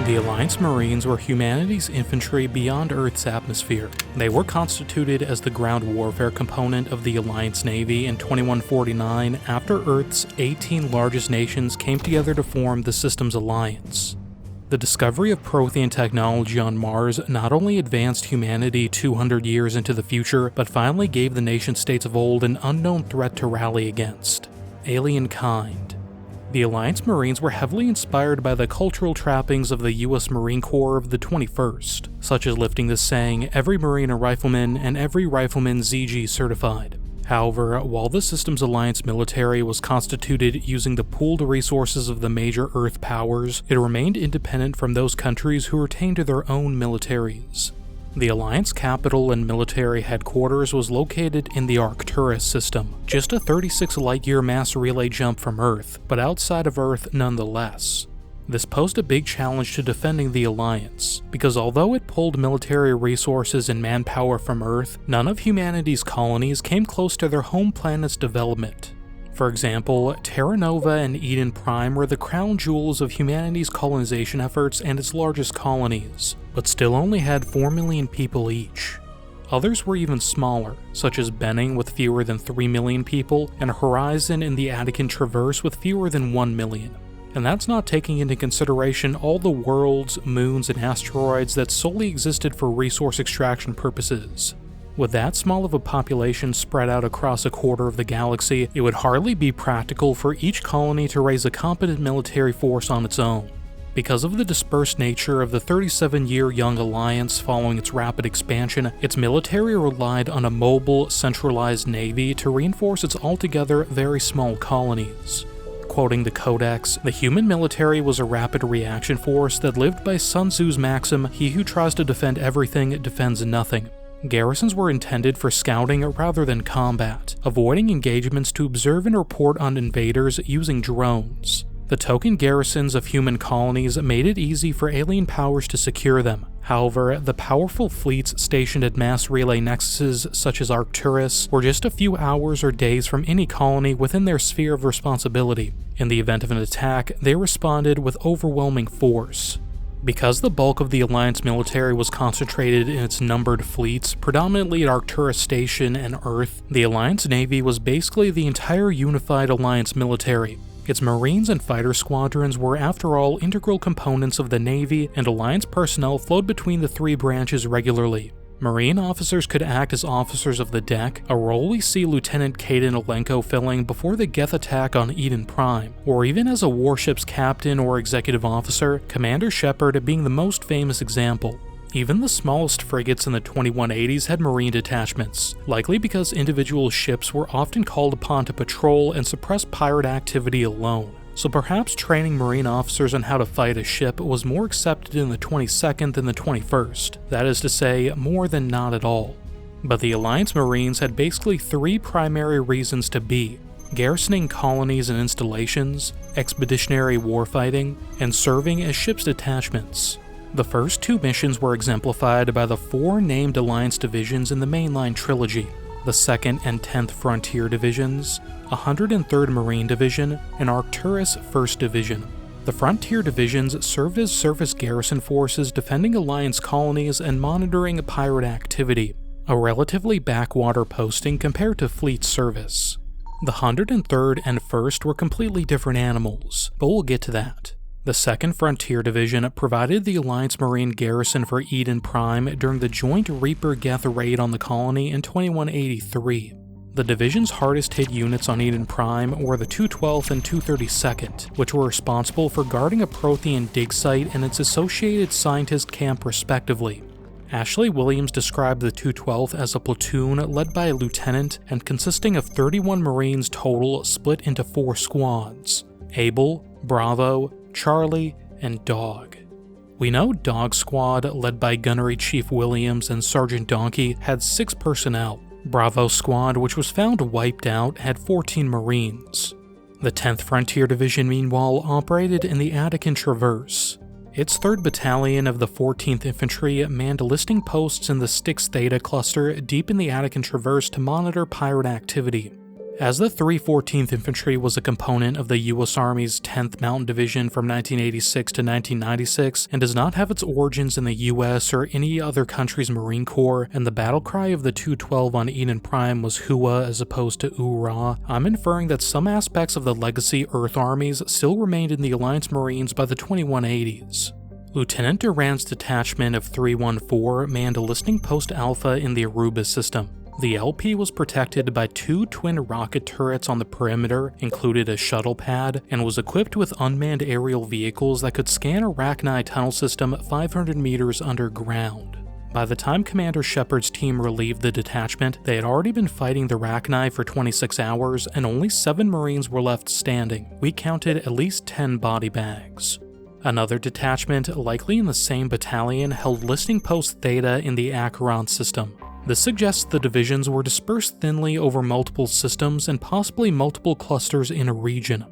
The Alliance Marines were humanity's infantry beyond Earth's atmosphere. They were constituted as the ground warfare component of the Alliance Navy in 2149 after Earth's 18 largest nations came together to form the system's alliance. The discovery of Prothean technology on Mars not only advanced humanity 200 years into the future, but finally gave the nation-states of old an unknown threat to rally against: alien kind. The Alliance Marines were heavily inspired by the cultural trappings of the US Marine Corps of the 21st, such as lifting the saying, "Every Marine a rifleman and every rifleman ZG certified." However, while the system's alliance military was constituted using the pooled resources of the major Earth powers, it remained independent from those countries who retained their own militaries. The Alliance capital and military headquarters was located in the Arcturus system, just a 36 light-year mass relay jump from Earth, but outside of Earth nonetheless. This posed a big challenge to defending the Alliance, because although it pulled military resources and manpower from Earth, none of humanity's colonies came close to their home planet's development. For example, Terra Nova and Eden Prime were the crown jewels of humanity's colonization efforts and its largest colonies, but still only had 4 million people each. Others were even smaller, such as Benning with fewer than 3 million people, and Horizon in the Attican Traverse with fewer than 1 million. And that's not taking into consideration all the worlds, moons, and asteroids that solely existed for resource extraction purposes. With that small of a population spread out across a quarter of the galaxy, it would hardly be practical for each colony to raise a competent military force on its own. Because of the dispersed nature of the 37-year young alliance following its rapid expansion, its military relied on a mobile, centralized navy to reinforce its altogether very small colonies. Quoting the Codex, the human military was a rapid reaction force that lived by Sun Tzu's maxim, "He who tries to defend everything defends nothing." Garrisons were intended for scouting rather than combat, avoiding engagements to observe and report on invaders using drones. The token garrisons of human colonies made it easy for alien powers to secure them. However, the powerful fleets stationed at mass relay nexuses such as Arcturus were just a few hours or days from any colony within their sphere of responsibility. In the event of an attack, they responded with overwhelming force. Because the bulk of the Alliance military was concentrated in its numbered fleets, predominantly at Arcturus Station and Earth, the Alliance Navy was basically the entire unified Alliance military. Its Marines and fighter squadrons were, after all, integral components of the Navy, and Alliance personnel flowed between the three branches regularly. Marine officers could act as officers of the deck, a role we see Lieutenant Caden Alenko filling before the Geth attack on Eden Prime, or even as a warship's captain or executive officer, Commander Shepard being the most famous example. Even the smallest frigates in the 2180s had Marine detachments, likely because individual ships were often called upon to patrol and suppress pirate activity alone. So perhaps training Marine officers on how to fight a ship was more accepted in the 22nd than the 21st, that is to say, more than not at all. But the Alliance Marines had basically three primary reasons to be: garrisoning colonies and installations, expeditionary warfighting, and serving as ship's detachments. The first two missions were exemplified by the four named Alliance divisions in the mainline trilogy: the 2nd and 10th Frontier Divisions, 103rd Marine Division, and Arcturus 1st Division. The Frontier Divisions served as surface garrison forces defending Alliance colonies and monitoring pirate activity, a relatively backwater posting compared to fleet service. The 103rd and 1st were completely different animals, but we'll get to that. The 2nd Frontier Division provided the Alliance Marine garrison for Eden Prime during the joint Reaper-Geth raid on the colony in 2183. The division's hardest-hit units on Eden Prime were the 212th and 232nd, which were responsible for guarding a Prothean dig site and its associated scientist camp respectively. Ashley Williams described the 212th as a platoon led by a lieutenant and consisting of 31 Marines total split into 4 squads: Able, Bravo, Charlie, and Dog. We know Dog Squad, led by Gunnery Chief Williams and Sergeant Donkey, had 6 personnel. Bravo Squad, which was found wiped out, had 14 Marines. The 10th Frontier Division, meanwhile, operated in the Attican Traverse. Its 3rd Battalion of the 14th Infantry manned listing posts in the Styx Theta cluster deep in the Attican Traverse to monitor pirate activity. As the 314th Infantry was a component of the U.S. Army's 10th Mountain Division from 1986 to 1996 and does not have its origins in the U.S. or any other country's Marine Corps, and the battle cry of the 212 on Eden Prime was Hua as opposed to Oorah, I'm inferring that some aspects of the legacy Earth armies still remained in the Alliance Marines by the 2180s. Lieutenant Duran's detachment of 314 manned a listening post Alpha in the Aruba system. The LP was protected by 2 twin rocket turrets on the perimeter, included a shuttle pad, and was equipped with unmanned aerial vehicles that could scan Arachni tunnel system 500 meters underground. By the time Commander Shepard's team relieved the detachment, they had already been fighting the Arachni for 26 hours, and only 7 Marines were left standing. We counted at least 10 body bags. Another detachment, likely in the same battalion, held listening post Theta in the Acheron system. This suggests the divisions were dispersed thinly over multiple systems and possibly multiple clusters in a region.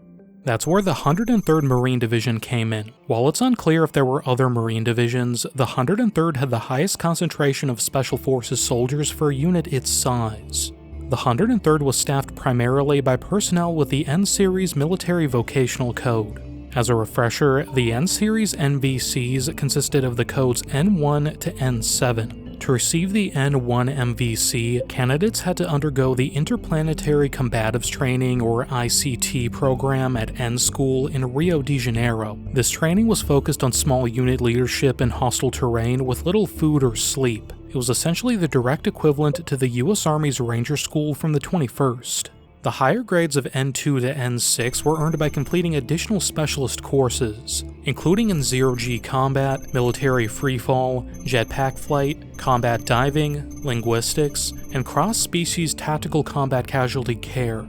That's where the 103rd Marine Division came in. While it's unclear if there were other Marine divisions, the 103rd had the highest concentration of Special Forces soldiers for a unit its size. The 103rd was staffed primarily by personnel with the N-Series Military Vocational Code. As a refresher, the N-Series NVCs consisted of the codes N1 to N7. To receive the N1 MVC, candidates had to undergo the Interplanetary Combatives Training or ICT program at N School in Rio de Janeiro. This training was focused on small unit leadership in hostile terrain with little food or sleep. It was essentially the direct equivalent to the US Army's Ranger School from the 21st. The higher grades of N2 to N6 were earned by completing additional specialist courses, including in zero-G combat, military freefall, jetpack flight, combat diving, linguistics, and cross-species tactical combat casualty care.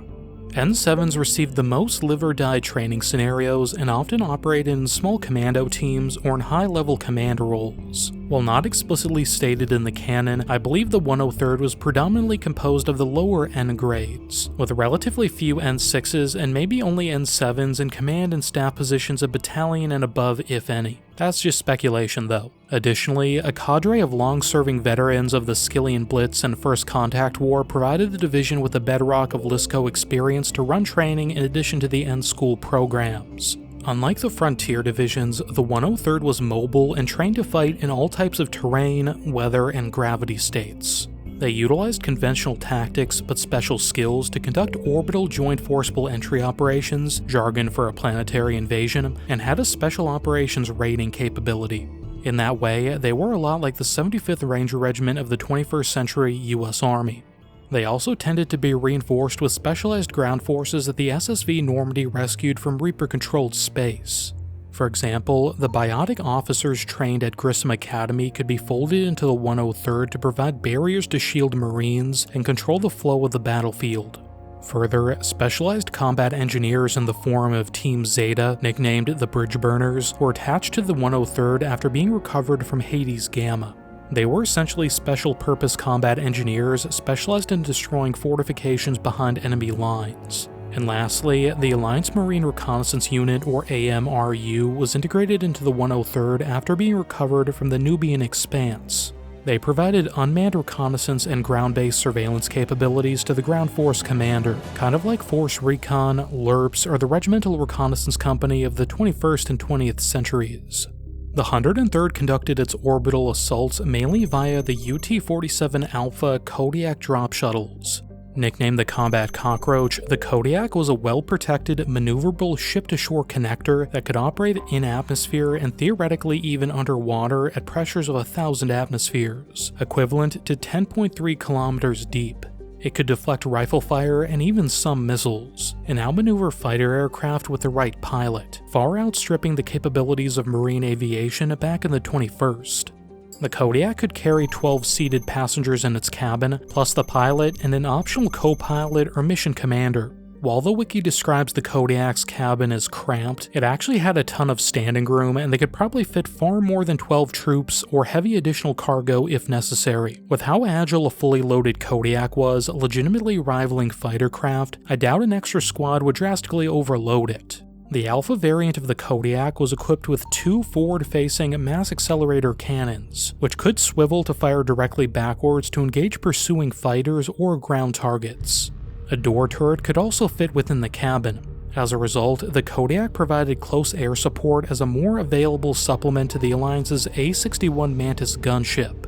N7s received the most live-or-die training scenarios and often operated in small commando teams or in high-level command roles. While not explicitly stated in the canon, I believe the 103rd was predominantly composed of the lower N grades, with relatively few N6s and maybe only N7s in command and staff positions of battalion and above, if any. That's just speculation though. Additionally, a cadre of long-serving veterans of the Skillian Blitz and First Contact War provided the division with a bedrock of LSCO experience to run training in addition to the N-School programs. Unlike the Frontier divisions, the 103rd was mobile and trained to fight in all types of terrain, weather, and gravity states. They utilized conventional tactics but special skills to conduct orbital joint forcible entry operations, jargon for a planetary invasion, and had a special operations raiding capability. In that way, they were a lot like the 75th Ranger Regiment of the 21st century US Army. They also tended to be reinforced with specialized ground forces that the SSV Normandy rescued from Reaper-controlled space. For example, the biotic officers trained at Grissom Academy could be folded into the 103rd to provide barriers to shield Marines and control the flow of the battlefield. Further, specialized combat engineers in the form of Team Zeta, nicknamed the Bridge Burners, were attached to the 103rd after being recovered from Hades Gamma. They were essentially special-purpose combat engineers specialized in destroying fortifications behind enemy lines. And lastly, the Alliance Marine Reconnaissance Unit, or AMRU, was integrated into the 103rd after being recovered from the Nubian Expanse. They provided unmanned reconnaissance and ground-based surveillance capabilities to the ground force commander, kind of like Force Recon, LRPS, or the Regimental Reconnaissance Company of the 21st and 20th centuries. The 103rd conducted its orbital assaults mainly via the UT-47 Alpha Kodiak drop shuttles. Nicknamed the Combat Cockroach, the Kodiak was a well-protected, maneuverable ship-to-shore connector that could operate in atmosphere and theoretically even underwater at pressures of 1,000 atmospheres, equivalent to 10.3 kilometers deep. It could deflect rifle fire and even some missiles, and outmaneuver fighter aircraft with the right pilot, far outstripping the capabilities of marine aviation back in the 21st. The Kodiak could carry 12 seated passengers in its cabin, plus the pilot and an optional co-pilot or mission commander. While the wiki describes the Kodiak's cabin as cramped, it actually had a ton of standing room and they could probably fit far more than 12 troops or heavy additional cargo if necessary. With how agile a fully loaded Kodiak was, legitimately rivaling fighter craft, I doubt an extra squad would drastically overload it. The Alpha variant of the Kodiak was equipped with 2 forward-facing mass accelerator cannons, which could swivel to fire directly backwards to engage pursuing fighters or ground targets. A door turret could also fit within the cabin. As a result, the Kodiak provided close air support as a more available supplement to the Alliance's A-61 Mantis gunship.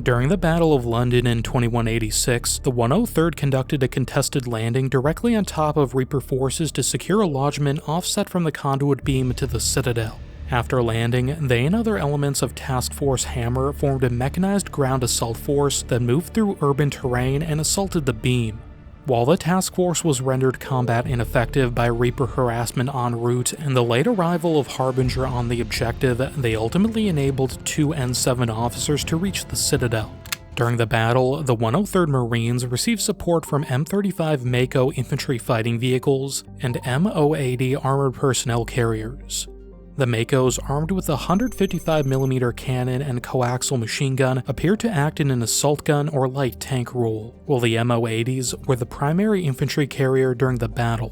During the Battle of London in 2186, the 103rd conducted a contested landing directly on top of Reaper forces to secure a lodgment offset from the conduit beam to the Citadel. After landing, they and other elements of Task Force Hammer formed a mechanized ground assault force that moved through urban terrain and assaulted the beam. While the task force was rendered combat ineffective by Reaper harassment en route and the late arrival of Harbinger on the objective, they ultimately enabled 2 N7 officers to reach the Citadel. During the battle, the 103rd Marines received support from M35 Mako infantry fighting vehicles and M080 armored personnel carriers. The Makos, armed with a 155mm cannon and coaxial machine gun, appeared to act in an assault gun or light tank role, while the M080s were the primary infantry carrier during the battle.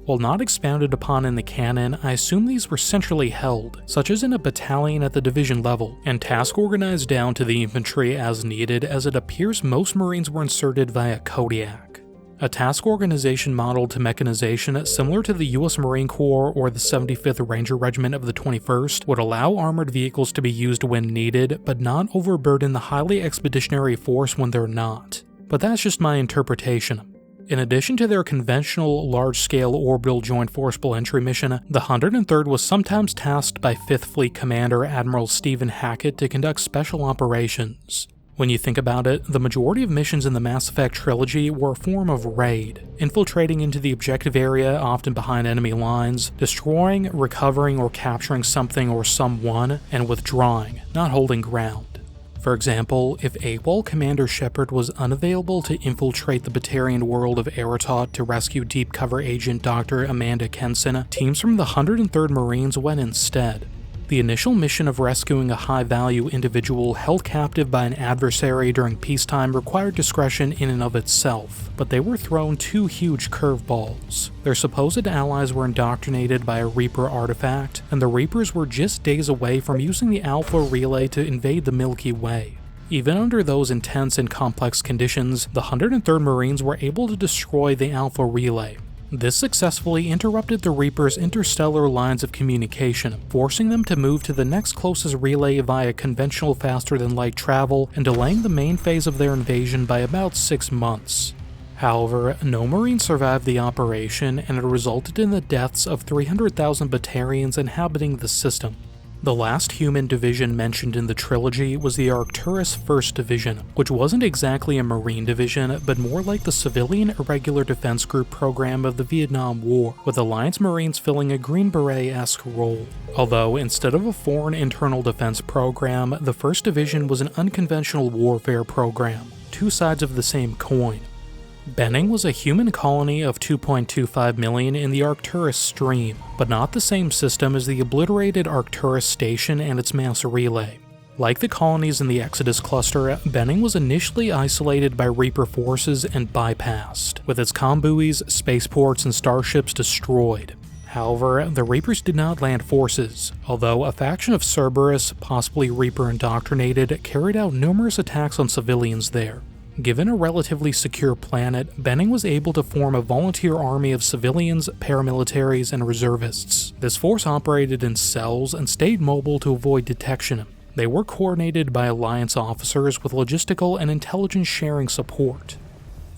While not expounded upon in the canon, I assume these were centrally held, such as in a battalion at the division level, and task organized down to the infantry as needed, as it appears most Marines were inserted via Kodiak. A task organization model to mechanization similar to the US Marine Corps or the 75th Ranger Regiment of the 21st would allow armored vehicles to be used when needed, but not overburden the highly expeditionary force when they're not. But that's just my interpretation. In addition to their conventional large-scale orbital joint forcible entry mission, the 103rd was sometimes tasked by 5th Fleet Commander Admiral Stephen Hackett to conduct special operations. When you think about it, the majority of missions in the Mass Effect trilogy were a form of raid, infiltrating into the objective area often behind enemy lines, destroying, recovering, or capturing something or someone, and withdrawing, not holding ground. For example, if AWOL Commander Shepard was unavailable to infiltrate the Batarian world of Eretot to rescue deep cover agent Dr. Amanda Kenson, teams from the 103rd Marines went instead. The initial mission of rescuing a high-value individual held captive by an adversary during peacetime required discretion in and of itself, but they were thrown 2 huge curveballs. Their supposed allies were indoctrinated by a Reaper artifact, and the Reapers were just days away from using the Alpha Relay to invade the Milky Way. Even under those intense and complex conditions, the 103rd Marines were able to destroy the Alpha Relay. This successfully interrupted the Reapers' interstellar lines of communication, forcing them to move to the next closest relay via conventional faster-than-light travel and delaying the main phase of their invasion by about 6 months. However, no Marine survived the operation, and it resulted in the deaths of 300,000 Batarians inhabiting the system. The last human division mentioned in the trilogy was the Arcturus 1st Division, which wasn't exactly a Marine division, but more like the Civilian Irregular Defense Group program of the Vietnam War, with Alliance Marines filling a Green Beret-esque role. Although, instead of a foreign internal defense program, the 1st Division was an unconventional warfare program, 2 sides of the same coin. Benning was a human colony of 2.25 million in the Arcturus stream, but not the same system as the obliterated Arcturus station and its mass relay. Like the colonies in the Exodus cluster, Benning was initially isolated by Reaper forces and bypassed, with its comm buoys, spaceports, and starships destroyed. However, the Reapers did not land forces, although a faction of Cerberus, possibly Reaper indoctrinated, carried out numerous attacks on civilians there. Given a relatively secure planet, Benning was able to form a volunteer army of civilians, paramilitaries, and reservists. This force operated in cells and stayed mobile to avoid detection. They were coordinated by Alliance officers with logistical and intelligence sharing support.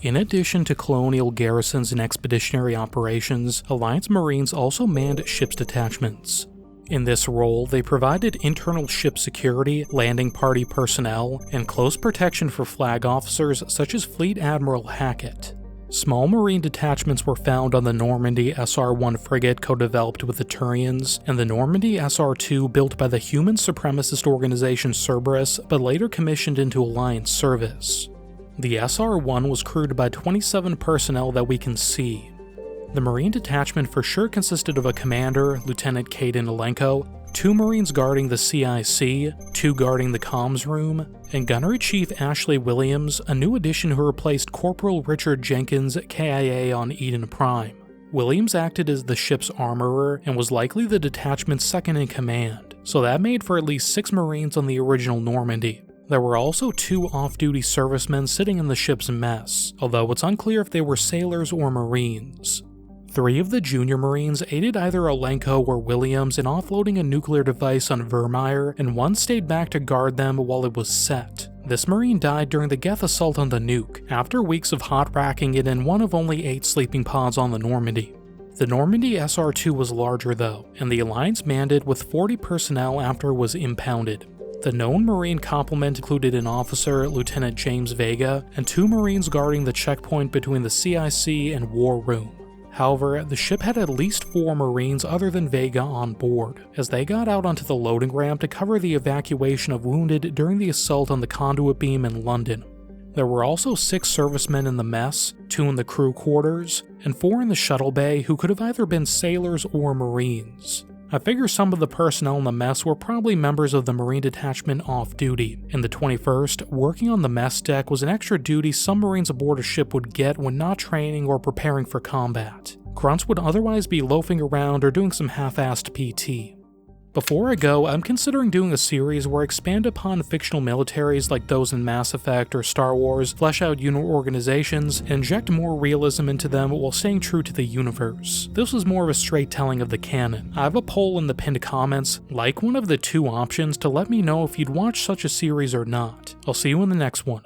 In addition to colonial garrisons and expeditionary operations, Alliance Marines also manned ships detachments. In this role, they provided internal ship security, landing party personnel, and close protection for flag officers such as Fleet Admiral Hackett. Small Marine detachments were found on the Normandy SR-1 frigate co-developed with the Turians, and the Normandy SR-2 built by the human supremacist organization Cerberus, but later commissioned into Alliance service. The SR-1 was crewed by 27 personnel that we can see. The Marine detachment for sure consisted of a commander, Lieutenant Caden Alenko, 2 Marines guarding the CIC, 2 guarding the comms room, and Gunnery Chief Ashley Williams, a new addition who replaced Corporal Richard Jenkins, KIA on Eden Prime. Williams acted as the ship's armorer and was likely the detachment's second in command, so that made for at least 6 Marines on the original Normandy. There were also 2 off-duty servicemen sitting in the ship's mess, although it's unclear if they were sailors or Marines. 3 of the junior Marines aided either Alenko or Williams in offloading a nuclear device on Vermeer, and 1 stayed back to guard them while it was set. This Marine died during the Geth assault on the nuke, after weeks of hot racking it in one of only 8 sleeping pods on the Normandy. The Normandy SR-2 was larger though, and the Alliance manned it with 40 personnel after it was impounded. The known Marine complement included an officer, Lieutenant James Vega, and 2 Marines guarding the checkpoint between the CIC and War Room. However, the ship had at least 4 Marines other than Vega on board, as they got out onto the loading ramp to cover the evacuation of wounded during the assault on the conduit beam in London. There were also 6 servicemen in the mess, 2 in the crew quarters, and 4 in the shuttle bay who could have either been sailors or Marines. I figure some of the personnel in the mess were probably members of the Marine Detachment off-duty, and the 21st, working on the mess deck was an extra duty some Marines aboard a ship would get when not training or preparing for combat. Grunts would otherwise be loafing around or doing some half-assed PT. Before I go, I'm considering doing a series where I expand upon fictional militaries like those in Mass Effect or Star Wars, flesh out unit organizations, and inject more realism into them while staying true to the universe. This was more of a straight telling of the canon. I have a poll in the pinned comments, like one of the 2 options to let me know if you'd watch such a series or not. I'll see you in the next one.